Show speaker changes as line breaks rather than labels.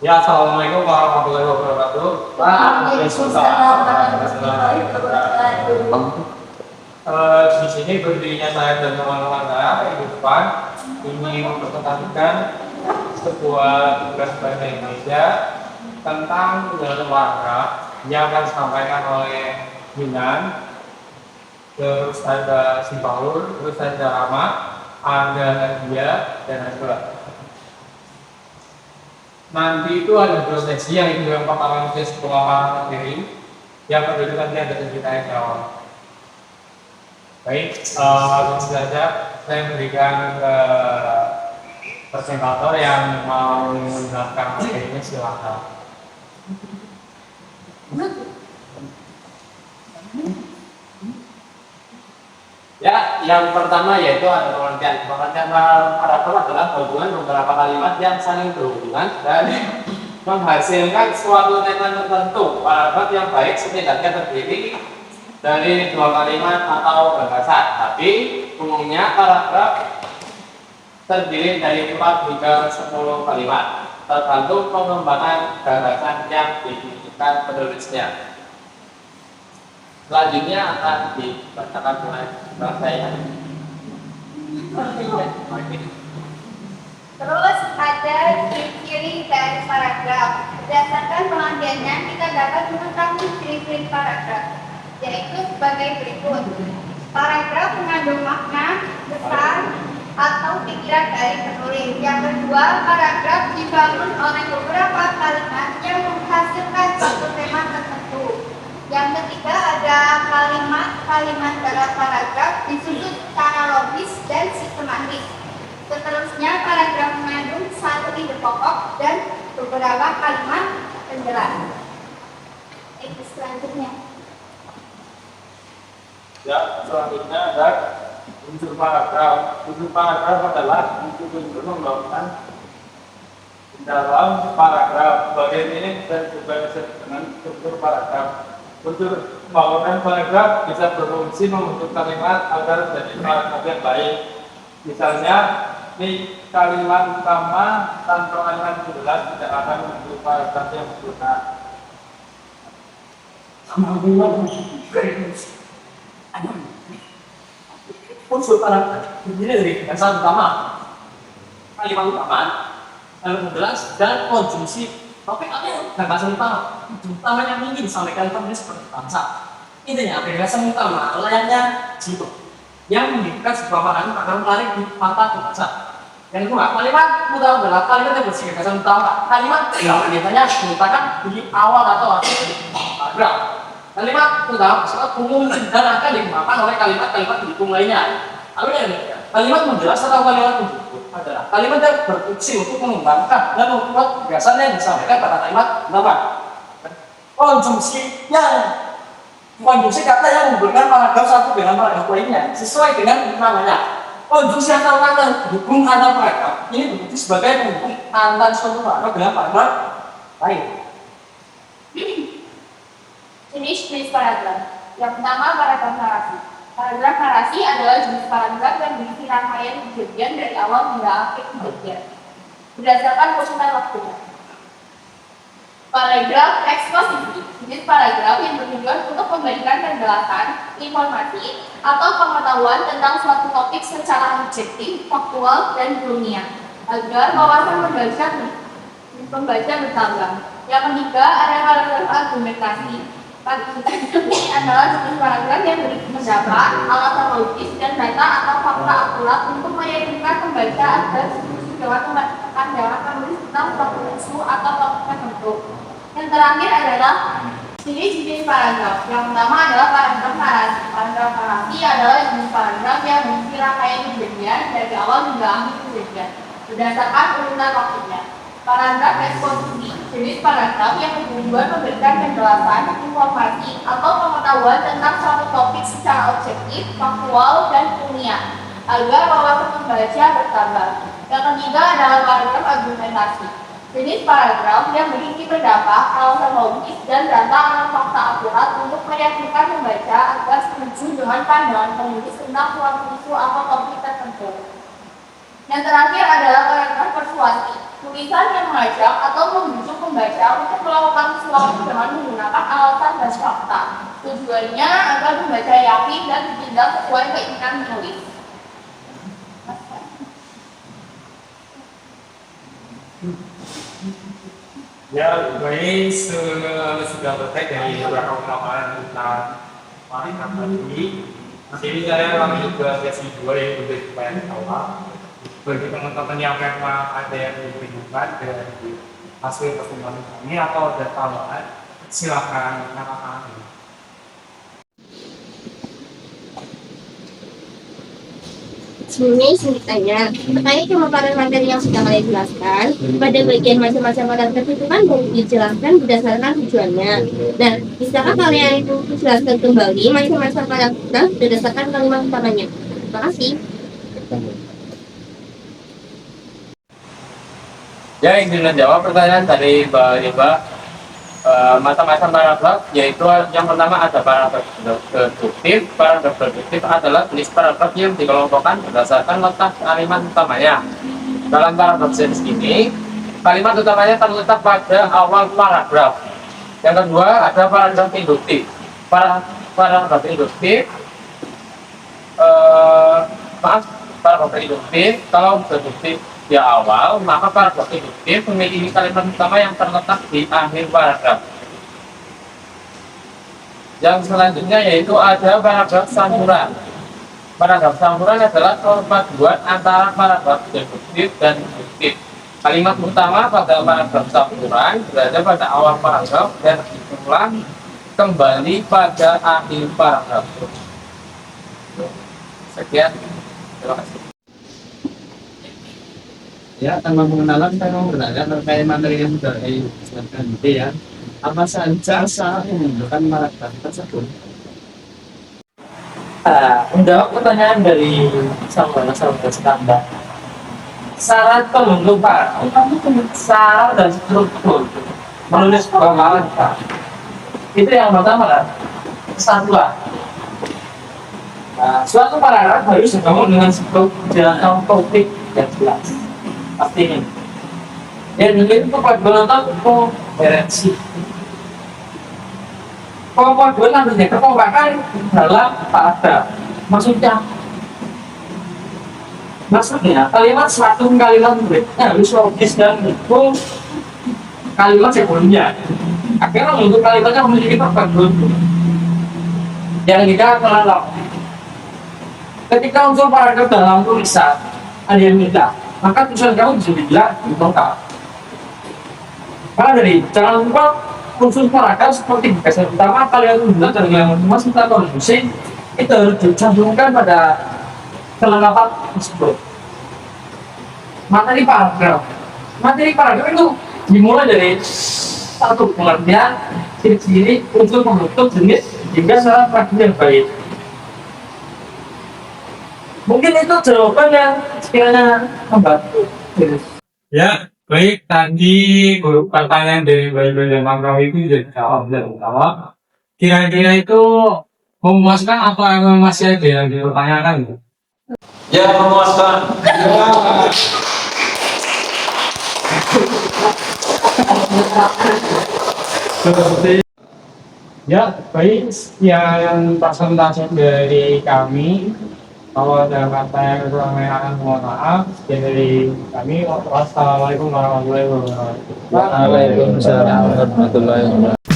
Ya, assalamualaikum warahmatullahi wabarakatuh.
Waalaikumsalam warahmatullahi wabarakatuh.
Di sini berdirinya saya dan teman-teman saya di depan ini mempresentasikan sebuah tugas bahasa Indonesia tentang kegiatan olahraga yang akan disampaikan oleh Minan, terus ada si Paul, terus ada Rama, ada Nadia, dan Azra. Nanti itu ada dua sesi, yang itu yang pertama sesi pengamalan materi, yang kedua itu nanti ada sesi tanya jawab. Baik, langsung saja saya berikan ke presentator yang mau menjelaskan materinya, silakan.
Ya, yang pertama yaitu ada pengertian. Pengertian paragraf adalah gabungan beberapa kalimat yang saling berhubungan dan menghasilkan suatu tema tertentu. Paragraf yang baik setidaknya terdiri dari dua kalimat atau gagasan. Tapi umumnya paragraf terdiri dari 4 hingga 10 kalimat, tergantung pengembangan gagasan yang diinginkan penulisnya. Selanjutnya akan dibacakan oleh saya.
Terus ada ciri-ciri dari paragraf. Berdasarkan pengertiannya, kita dapat mengetahui ciri-ciri paragraf, yaitu sebagai berikut. Paragraf mengandung makna besar atau pikiran dari penulis. Yang kedua, paragraf dibangun oleh beberapa kalimat yang menghasilkan satu tema tertentu. Yang ketiga, ada kalimat-kalimat dalam paragraf disusun secara logis dan sistematis. Seterusnya, paragraf mengandung satu ide pokok dan beberapa kalimat penjelas. Selanjutnya.
Ya, selanjutnya ada unsur paragraf. Unsur paragraf adalah unsur-unsur membangun dalam paragraf. Bagian ini dan juga disebut dengan struktur paragraf. Unsur bangunan paragraf bisa berfungsi membentuk kalimat agar menjadi paragraf yang baik. Misalnya, ini kalimat utama tanpa kalimat jelas tidak akan membentuk paragraf yang sempurna.
Unsur paragraf terdiri dari gagasan utama, kalimat utama, kalimat jelas, dan konjungsi. Topik atau gagasan utama yang ingin disampaikan penulis seperti bangsa. Intinya, gagasan utama layaknya jiwa yang mendidikan sebuah pandangan agar menarik di mata pembaca. Yang kedua, kalimat utama adalah kalimat yang bersih gagasan utama. Kalimat yang biasanya diletakkan di awal atau akhir paragraf. Kalimat utama bersifat umum dan akan dikembangkan oleh kalimat-kalimat pendukung lainnya. Lalu yang ketiga, kalimat menjelaskan atau kalimat pendukung adalah kalimat yang berfungsi untuk mengembangkan dan membuat gagasan yang disampaikan pada kalimat utama. Konjungsi kata yang menghubungkan paragraf satu dengan paragraf lainnya sesuai dengan namanya. Konjungsi atau kata pendukung antar paragraf ini berfungsi sebagai penghubung antara suatu paragraf dengan paragraf lain.
Jenis paragraf. Yang pertama, paragraf narasi. Paragraf narasi adalah jenis paragraf yang berisi rangkaian kejadian dari awal hingga akhir kejadian berdasarkan urutan waktunya. Paragraf eksposisi. Jenis paragraf yang bertujuan untuk memberikan penjelasan, informasi, atau pengetahuan tentang suatu topik secara objektif, faktual, dan ilmiah agar wawasan pembaca bertambah. Yang ketiga, ada paragraf argumentasi. Ini adalah jenis paragraf yang berisi pendapat, alasan logis, dan data atau fakta akurat untuk meyakinkan pembaca agar setuju dengan pandangan penulis tentang suatu isu atau topik tertentu. Yang terakhir adalah jenis paragraf. Yang pertama adalah paragraf narasi. Paragraf narasi adalah jenis paragraf yang berisi rangkaian kejadian dari awal hingga akhir kejadian berdasarkan urutan waktunya. Paragraf eksposisi. Jenis paragraf yang bertujuan memberikan penjelasan, informasi, atau pengetahuan tentang suatu topik secara objektif, faktual, dan ilmiah agar wawasan pembaca bertambah. Yang ketiga adalah paragraf argumentasi. Jenis paragraf yang berisi pendapat, alasan logis, dan data atau fakta akurat untuk meyakinkan pembaca agar setuju dengan pandangan penulis tentang suatu isu atau topik tertentu. Yang terakhir adalah paragraf persuasi. Tulisan yang mengajak atau membujuk pembaca untuk melakukan sesuatu dengan menggunakan alasan dan fakta. Tujuannya agar pembaca yakin dan ditindak sesuai keinginan penulis.
Ya, baik sudah selesai dari beberapa ungkapan tentang wanita tadi. Ini saya lanjut ke sesi 2 yaitu dari pertanyaan awal. Bagi teman-teman yang memang ada yang dibingungkan dari hasil pertemuan kami atau ada tambahan, silakan katakan.
Sebenarnya ceritanya terkait pemaparan materi yang sudah kalian jelaskan pada bagian macam-macam paragraf itu kan baru dijelaskan berdasarkan tujuannya. Dan bisakah kalian itu jelaskan kembali macam-macam paragraf berdasarkan kalimat utamanya? Terima kasih.
Ya, ingin menjawab pertanyaan dari Mbak Riba. Macam-macam paragraf, yaitu yang pertama ada paragraf deduktif. Paragraf deduktif adalah jenis paragraf yang dikelompokkan berdasarkan letak kalimat utamanya. Dalam paragraf jenis ini, kalimat utamanya terletak pada awal paragraf. Yang kedua ada paragraf induktif. Paragraf induktif, paragraf induktif, kalau deduktif di awal, maka paragraf induktif memiliki kalimat utama yang terletak di akhir paragraf. Yang selanjutnya yaitu ada paragraf campuran. Paragraf campuran adalah perpaduan antara paragraf deduktif dan induktif. Kalimat utama pada paragraf campuran berada pada awal paragraf dan diulang kembali pada akhir paragraf. Sekian, terima kasih.
Ya, tanpa pengenalan saya mau bertanya terkait materi yang sudah dijelaskan tadi ya. Apa saja syarat pembentukan paragraf tersebut?
Menjawab pertanyaan dari saudara Skanda. Syarat pembentukan, syarat dan struktur menulis sebuah paragraf. Itu yang pertama kan, kesatuan. Suatu paragraf harus dibangun dengan sebuah topik yang jelas. Pastinya. Dan ini perpaduan atau koherensi. Perpaduan artinya kekompakan dalam paragraf. Maksudnya kalimat satu kalimat berikutnya harus logis dan itu kalimat sebelumnya. Akhirnya untuk kalimatnya memiliki perpaduan yang tidak terlalu. Ketika unsur paragraf dalam tulisan ada yang minta, maka tulisan kamu bisa dibilang lengkap. Karena dari jangan lupa unsur paragraf seperti dasar utama kalian bilang dari yang mas kita konstruksi itu harus dicantumkan pada kelengkapan tersebut. Materi paragraf itu dimulai dari satu pengertian, ciri-ciri, unsur pembentuk, jenis, hingga syarat praktik yang baik. Mungkin itu jawaban yang sekiranya membantu.
Ya, baik. Tadi pertanyaan dari Bayi dan Mangkau itu jadi jawab. Kira-kira itu memuaskan atau emang masih ada yang dipertanyakan?
Ya, memuaskan.
Ya, baik. Sekian presentasi dari kami. Kalau ada kata yang kurang mohon maaf. Sekian dari kami. Wassalamualaikum warahmatullahi wabarakatuh.
Waalaikumsalam warahmatullahi wabarakatuh.